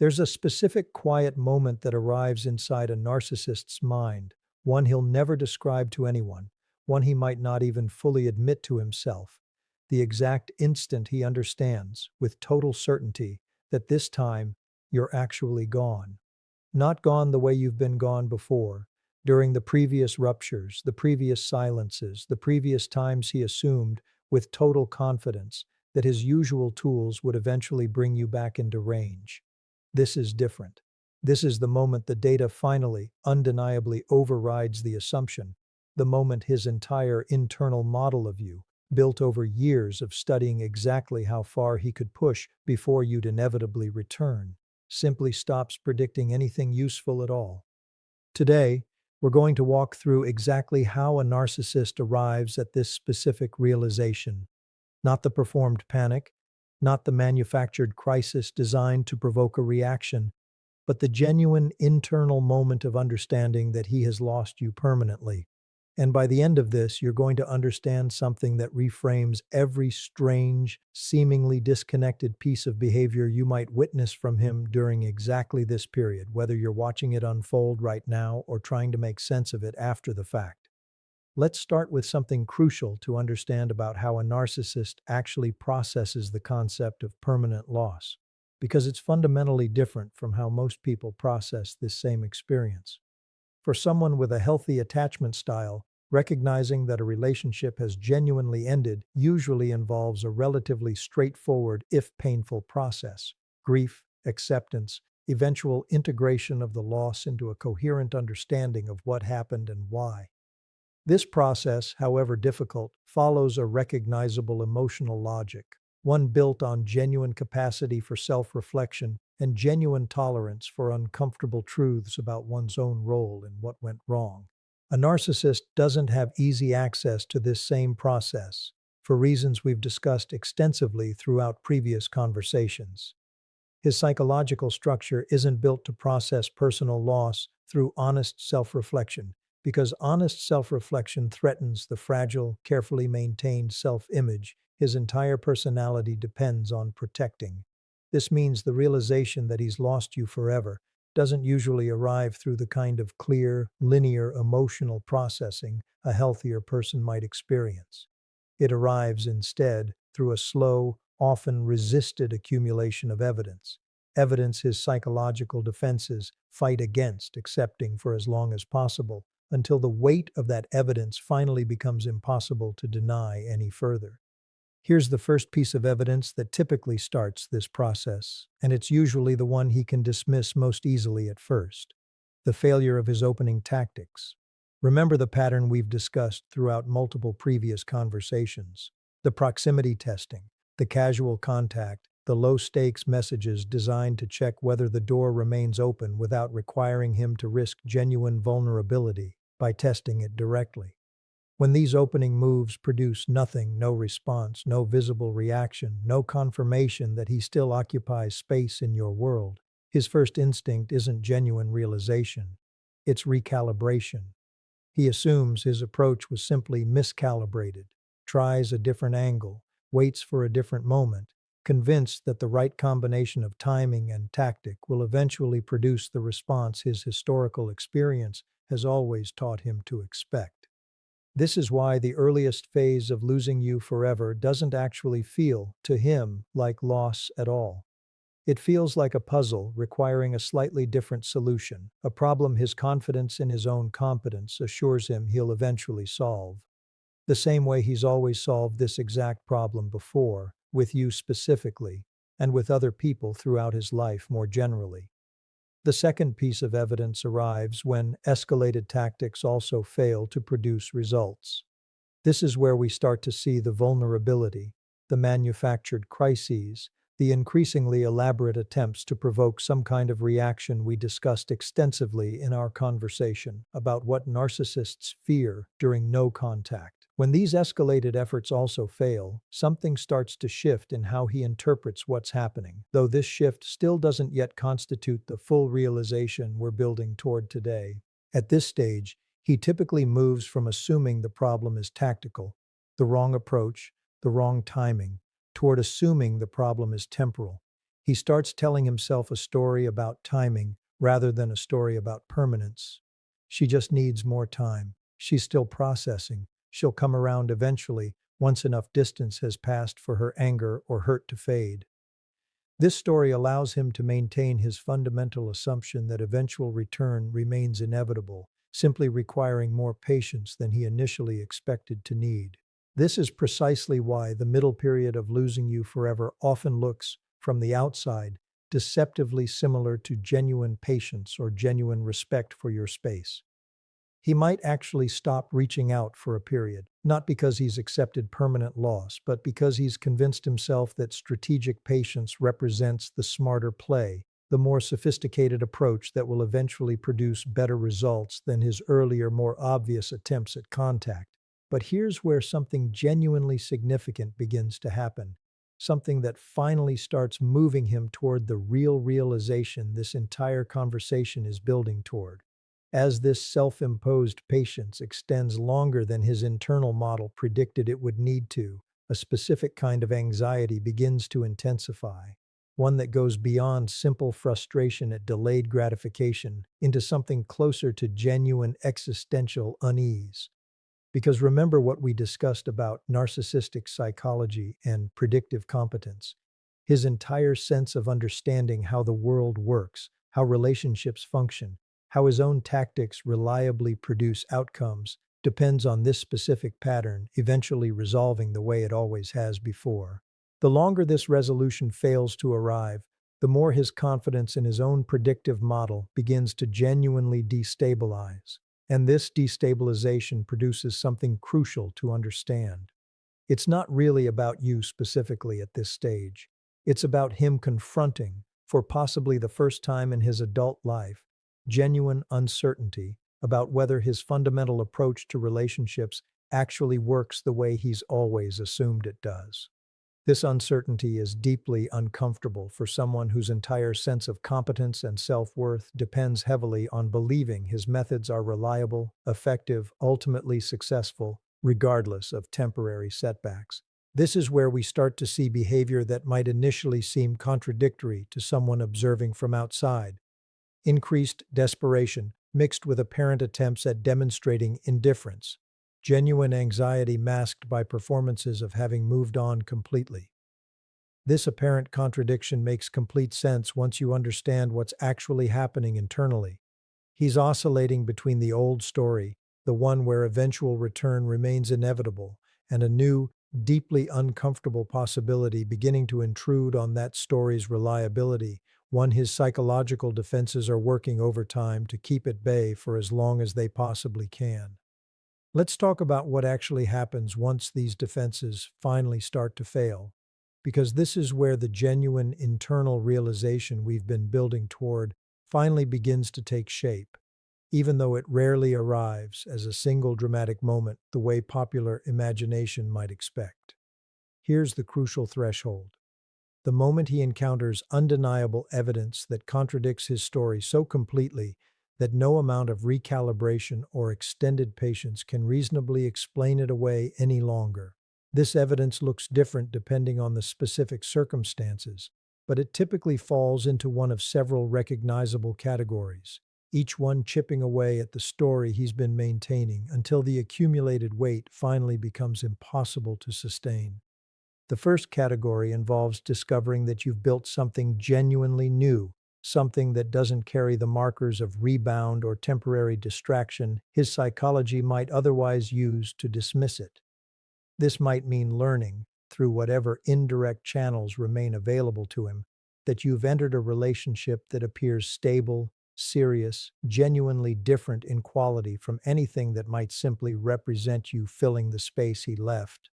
There's a specific quiet moment that arrives inside a narcissist's mind, one he'll never describe to anyone, one he might not even fully admit to himself. The exact instant he understands, with total certainty, that this time you're actually gone. Not gone the way you've been gone before, during the previous ruptures, the previous silences, the previous times he assumed, with total confidence, that his usual tools would eventually bring you back into range. This is different. This is the moment the data finally, undeniably overrides the assumption, the moment his entire internal model of you, built over years of studying exactly how far he could push before you'd inevitably return, simply stops predicting anything useful at all. Today, we're going to walk through exactly how a narcissist arrives at this specific realization. Not the performed panic, not the manufactured crisis designed to provoke a reaction, but the genuine internal moment of understanding that he has lost you permanently. And by the end of this, you're going to understand something that reframes every strange, seemingly disconnected piece of behavior you might witness from him during exactly this period, whether you're watching it unfold right now or trying to make sense of it after the fact. Let's start with something crucial to understand about how a narcissist actually processes the concept of permanent loss, because it's fundamentally different from how most people process this same experience. For someone with a healthy attachment style, recognizing that a relationship has genuinely ended usually involves a relatively straightforward, if painful, process: grief, acceptance, eventual integration of the loss into a coherent understanding of what happened and why. This process, however difficult, follows a recognizable emotional logic, one built on genuine capacity for self-reflection and genuine tolerance for uncomfortable truths about one's own role in what went wrong. A narcissist doesn't have easy access to this same process, for reasons we've discussed extensively throughout previous conversations. His psychological structure isn't built to process personal loss through honest self-reflection, because honest self-reflection threatens the fragile, carefully maintained self-image his entire personality depends on protecting. This means the realization that he's lost you forever doesn't usually arrive through the kind of clear, linear emotional processing a healthier person might experience. It arrives instead through a slow, often resisted accumulation of evidence. Evidence his psychological defenses fight against accepting for as long as possible, until the weight of that evidence finally becomes impossible to deny any further. Here's the first piece of evidence that typically starts this process, and it's usually the one he can dismiss most easily at first: the failure of his opening tactics. Remember the pattern we've discussed throughout multiple previous conversations: the proximity testing, the casual contact, the low-stakes messages designed to check whether the door remains open without requiring him to risk genuine vulnerability by testing it directly. When these opening moves produce nothing, no response, no visible reaction, no confirmation that he still occupies space in your world, his first instinct isn't genuine realization, it's recalibration. He assumes his approach was simply miscalibrated, tries a different angle, waits for a different moment, convinced that the right combination of timing and tactic will eventually produce the response his historical experience has always taught him to expect. This is why the earliest phase of losing you forever doesn't actually feel, to him, like loss at all. It feels like a puzzle requiring a slightly different solution, a problem his confidence in his own competence assures him he'll eventually solve. The same way he's always solved this exact problem before, with you specifically, and with other people throughout his life more generally. The second piece of evidence arrives when escalated tactics also fail to produce results. This is where we start to see the vulnerability, the manufactured crises, the increasingly elaborate attempts to provoke some kind of reaction we discussed extensively in our conversation about what narcissists fear during no contact. When these escalated efforts also fail, something starts to shift in how he interprets what's happening, though this shift still doesn't yet constitute the full realization we're building toward today. At this stage, he typically moves from assuming the problem is tactical, the wrong approach, the wrong timing, toward assuming the problem is temporal. He starts telling himself a story about timing rather than a story about permanence. She just needs more time. She's still processing. She'll come around eventually, once enough distance has passed for her anger or hurt to fade. This story allows him to maintain his fundamental assumption that eventual return remains inevitable, simply requiring more patience than he initially expected to need. This is precisely why the middle period of losing you forever often looks, from the outside, deceptively similar to genuine patience or genuine respect for your space. He might actually stop reaching out for a period, not because he's accepted permanent loss, but because he's convinced himself that strategic patience represents the smarter play, the more sophisticated approach that will eventually produce better results than his earlier, more obvious attempts at contact. But here's where something genuinely significant begins to happen, something that finally starts moving him toward the real realization this entire conversation is building toward. As this self-imposed patience extends longer than his internal model predicted it would need to, a specific kind of anxiety begins to intensify, one that goes beyond simple frustration at delayed gratification into something closer to genuine existential unease. Because remember what we discussed about narcissistic psychology and predictive competence. His entire sense of understanding how the world works, how relationships function, how his own tactics reliably produce outcomes depends on this specific pattern eventually resolving the way it always has before. The longer this resolution fails to arrive, the more his confidence in his own predictive model begins to genuinely destabilize. And this destabilization produces something crucial to understand. It's not really about you specifically at this stage. It's about him confronting, for possibly the first time in his adult life, genuine uncertainty about whether his fundamental approach to relationships actually works the way he's always assumed it does. This uncertainty is deeply uncomfortable for someone whose entire sense of competence and self-worth depends heavily on believing his methods are reliable, effective, ultimately successful, regardless of temporary setbacks. This is where we start to see behavior that might initially seem contradictory to someone observing from outside. Increased desperation, mixed with apparent attempts at demonstrating indifference. Genuine anxiety masked by performances of having moved on completely. This apparent contradiction makes complete sense once you understand what's actually happening internally. He's oscillating between the old story, the one where eventual return remains inevitable, and a new, deeply uncomfortable possibility beginning to intrude on that story's reliability, one his psychological defenses are working overtime to keep at bay for as long as they possibly can. Let's talk about what actually happens once these defenses finally start to fail, because this is where the genuine internal realization we've been building toward finally begins to take shape, even though it rarely arrives as a single dramatic moment the way popular imagination might expect. Here's the crucial threshold. The moment he encounters undeniable evidence that contradicts his story so completely that no amount of recalibration or extended patience can reasonably explain it away any longer. This evidence looks different depending on the specific circumstances, but it typically falls into one of several recognizable categories, each one chipping away at the story he's been maintaining until the accumulated weight finally becomes impossible to sustain. The first category involves discovering that you've built something genuinely new, something that doesn't carry the markers of rebound or temporary distraction his psychology might otherwise use to dismiss it. This might mean learning, through whatever indirect channels remain available to him, that you've entered a relationship that appears stable, serious, genuinely different in quality from anything that might simply represent you filling the space he left.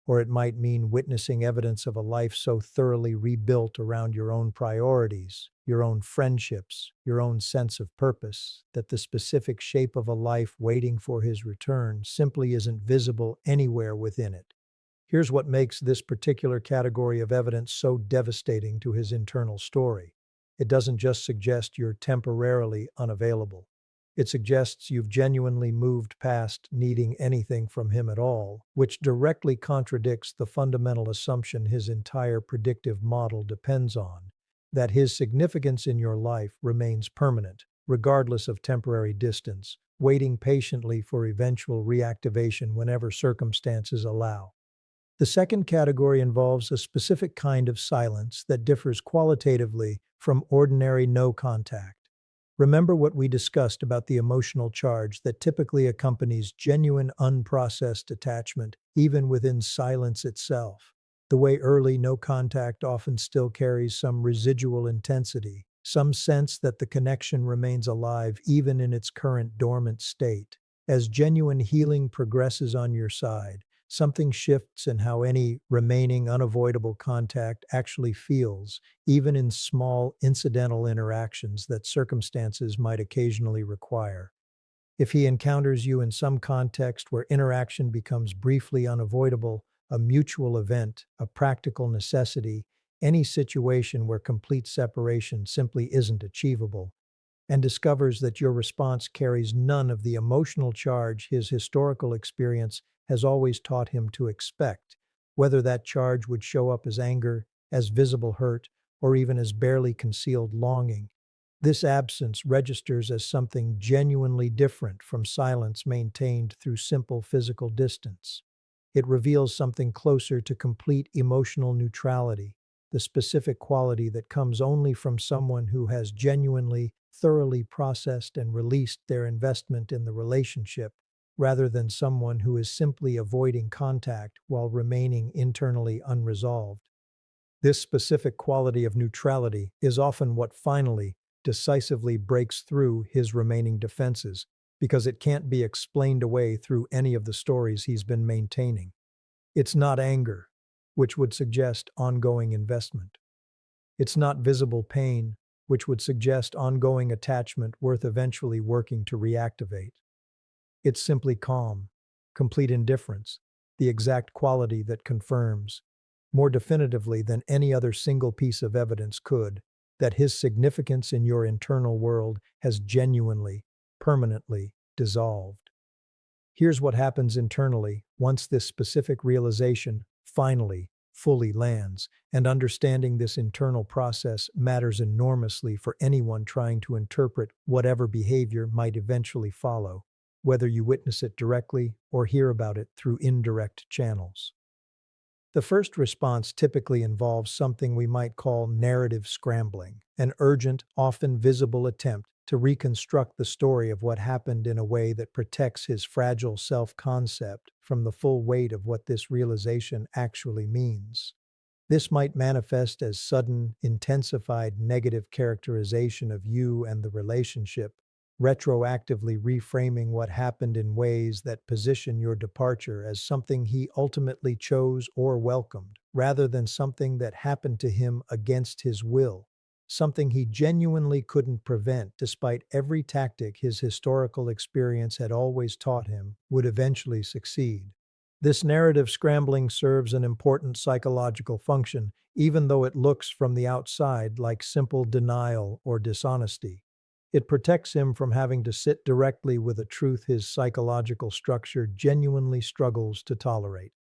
Or it might mean witnessing evidence of a life so thoroughly rebuilt around your own priorities, your own friendships, your own sense of purpose, that the specific shape of a life waiting for his return simply isn't visible anywhere within it. Here's what makes this particular category of evidence so devastating to his internal story. It doesn't just suggest you're temporarily unavailable. It suggests you've genuinely moved past needing anything from him at all, which directly contradicts the fundamental assumption his entire predictive model depends on. that his significance in your life remains permanent, regardless of temporary distance, waiting patiently for eventual reactivation whenever circumstances allow. The second category involves a specific kind of silence that differs qualitatively from ordinary no contact. Remember what we discussed about the emotional charge that typically accompanies genuine unprocessed attachment, even within silence itself. The way early no contact often still carries some residual intensity, some sense that the connection remains alive even in its current dormant state. As genuine healing progresses on your side, something shifts in how any remaining unavoidable contact actually feels, even in small incidental interactions that circumstances might occasionally require. If he encounters you in some context where interaction becomes briefly unavoidable, a mutual event, a practical necessity, any situation where complete separation simply isn't achievable, and discovers that your response carries none of the emotional charge his historical experience has always taught him to expect, whether that charge would show up as anger, as visible hurt, or even as barely concealed longing. This absence registers as something genuinely different from silence maintained through simple physical distance. It reveals something closer to complete emotional neutrality, the specific quality that comes only from someone who has genuinely, thoroughly processed and released their investment in the relationship, rather than someone who is simply avoiding contact while remaining internally unresolved. This specific quality of neutrality is often what finally, decisively breaks through his remaining defenses, because it can't be explained away through any of the stories he's been maintaining. It's not anger, which would suggest ongoing investment. It's not visible pain, which would suggest ongoing attachment worth eventually working to reactivate. It's simply calm, complete indifference, the exact quality that confirms, more definitively than any other single piece of evidence could, that his significance in your internal world has genuinely, permanently dissolved. Here's what happens internally once this specific realization finally, fully lands, and understanding this internal process matters enormously for anyone trying to interpret whatever behavior might eventually follow, whether you witness it directly or hear about it through indirect channels. The first response typically involves something we might call narrative scrambling, an urgent, often visible attempt to reconstruct the story of what happened in a way that protects his fragile self-concept from the full weight of what this realization actually means. This might manifest as sudden, intensified negative characterization of you and the relationship, retroactively reframing what happened in ways that position your departure as something he ultimately chose or welcomed, rather than something that happened to him against his will, something he genuinely couldn't prevent despite every tactic his historical experience had always taught him would eventually succeed. This narrative scrambling serves an important psychological function, even though it looks from the outside like simple denial or dishonesty. It protects him from having to sit directly with a truth his psychological structure genuinely struggles to tolerate.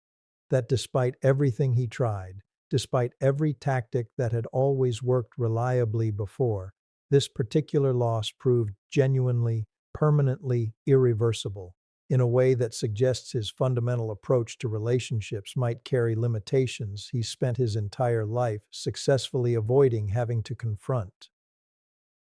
That despite everything he tried, despite every tactic that had always worked reliably before, this particular loss proved genuinely, permanently irreversible, in a way that suggests his fundamental approach to relationships might carry limitations he spent his entire life successfully avoiding having to confront.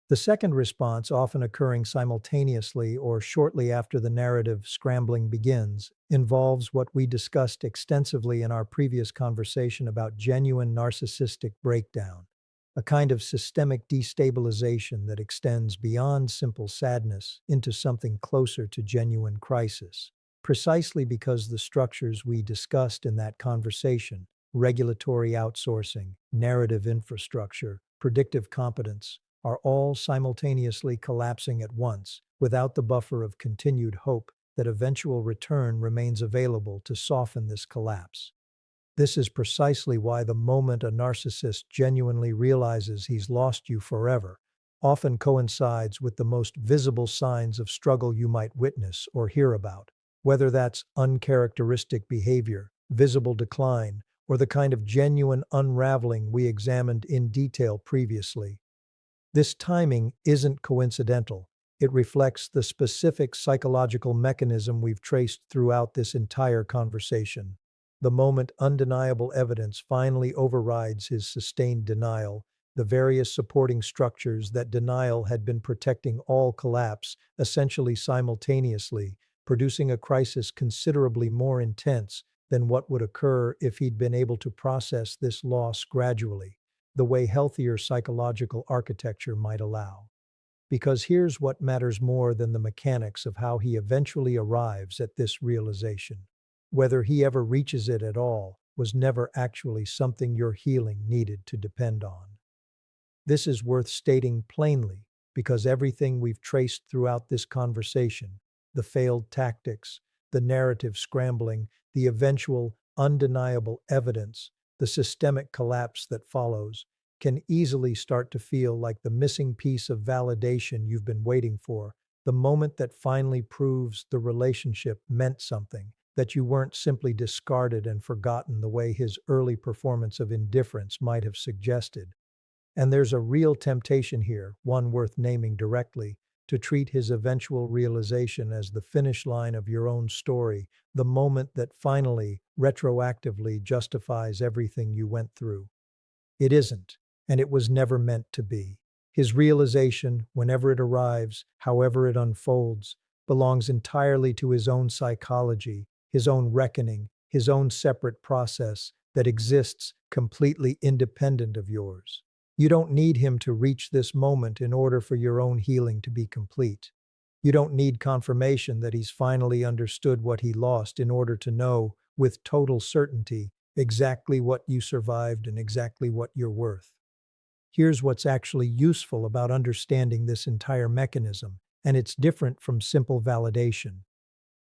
The second response, often occurring simultaneously or shortly after the narrative scrambling begins, involves what we discussed extensively in our previous conversation about genuine narcissistic breakdown, a kind of systemic destabilization that extends beyond simple sadness into something closer to genuine crisis. Precisely because the structures we discussed in that conversation, regulatory outsourcing, narrative infrastructure, predictive competence, are all simultaneously collapsing at once, without the buffer of continued hope that eventual return remains available to soften this collapse. This is precisely why the moment a narcissist genuinely realizes he's lost you forever often coincides with the most visible signs of struggle you might witness or hear about, whether that's uncharacteristic behavior, visible decline, or the kind of genuine unraveling we examined in detail previously. This timing isn't coincidental. It reflects the specific psychological mechanism we've traced throughout this entire conversation. The moment undeniable evidence finally overrides his sustained denial, the various supporting structures that denial had been protecting all collapse, essentially simultaneously, producing a crisis considerably more intense than what would occur if he'd been able to process this loss gradually, the way healthier psychological architecture might allow. Because here's what matters more than the mechanics of how he eventually arrives at this realization. Whether he ever reaches it at all was never actually something your healing needed to depend on. This is worth stating plainly because everything we've traced throughout this conversation, the failed tactics, the narrative scrambling, the eventual undeniable evidence, the systemic collapse that follows, can easily start to feel like the missing piece of validation you've been waiting for, the moment that finally proves the relationship meant something, that you weren't simply discarded and forgotten the way his early performance of indifference might have suggested. And there's a real temptation here, one worth naming directly, to treat his eventual realization as the finish line of your own story, the moment that finally, retroactively justifies everything you went through. It isn't, and it was never meant to be. His realization, whenever it arrives, however it unfolds, belongs entirely to his own psychology, his own reckoning, his own separate process that exists completely independent of yours. You don't need him to reach this moment in order for your own healing to be complete. You don't need confirmation that he's finally understood what he lost in order to know, with total certainty, exactly what you survived and exactly what you're worth. Here's what's actually useful about understanding this entire mechanism, and it's different from simple validation.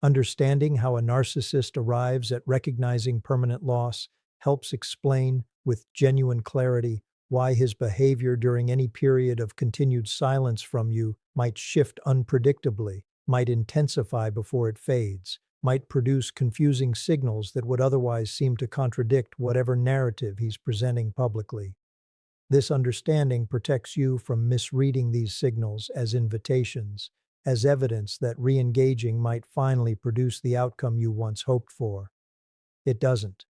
Understanding how a narcissist arrives at recognizing permanent loss helps explain, with genuine clarity, why his behavior during any period of continued silence from you might shift unpredictably, might intensify before it fades, might produce confusing signals that would otherwise seem to contradict whatever narrative he's presenting publicly. This understanding protects you from misreading these signals as invitations, as evidence that re-engaging might finally produce the outcome you once hoped for. It doesn't.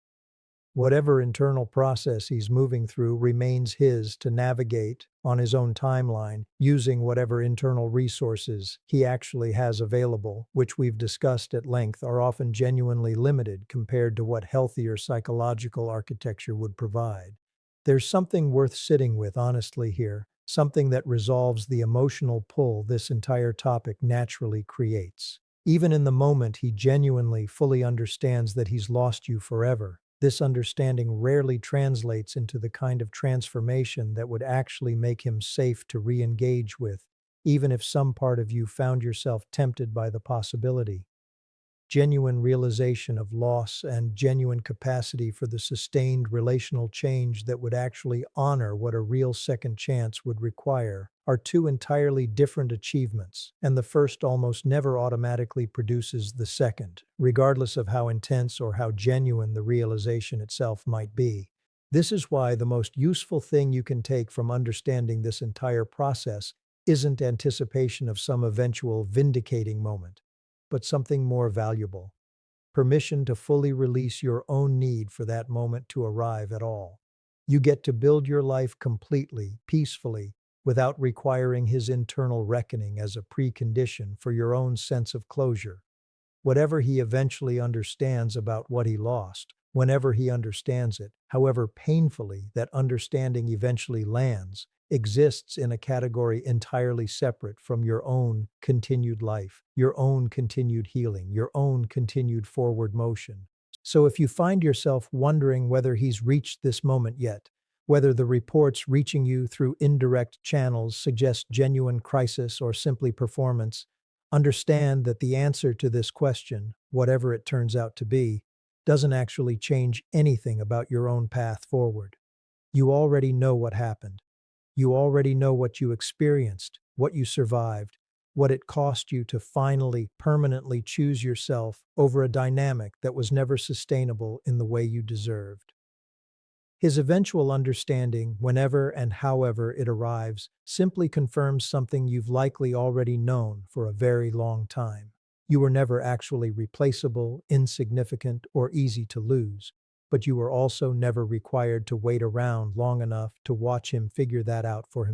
Whatever internal process he's moving through remains his to navigate on his own timeline, using whatever internal resources he actually has available, which we've discussed at length are often genuinely limited compared to what healthier psychological architecture would provide. There's something worth sitting with honestly here, something that resolves the emotional pull this entire topic naturally creates. Even in the moment he genuinely fully understands that he's lost you forever, this understanding rarely translates into the kind of transformation that would actually make him safe to re-engage with, even if some part of you found yourself tempted by the possibility. Genuine realization of loss and genuine capacity for the sustained relational change that would actually honor what a real second chance would require are two entirely different achievements, and the first almost never automatically produces the second, regardless of how intense or how genuine the realization itself might be. This is why the most useful thing you can take from understanding this entire process isn't anticipation of some eventual vindicating moment, but something more valuable: permission to fully release your own need for that moment to arrive at all. You get to build your life completely, peacefully, without requiring his internal reckoning as a precondition for your own sense of closure. Whatever he eventually understands about what he lost, whenever he understands it, however painfully that understanding eventually lands, exists in a category entirely separate from your own continued life, your own continued healing, your own continued forward motion. So if you find yourself wondering whether he's reached this moment yet, whether the reports reaching you through indirect channels suggest genuine crisis or simply performance, understand that the answer to this question, whatever it turns out to be, doesn't actually change anything about your own path forward. You already know what happened. You already know what you experienced, what you survived, what it cost you to finally, permanently choose yourself over a dynamic that was never sustainable in the way you deserved. His eventual understanding, whenever and however it arrives, simply confirms something you've likely already known for a very long time. You were never actually replaceable, insignificant, or easy to lose, but you were also never required to wait around long enough to watch him figure that out for himself.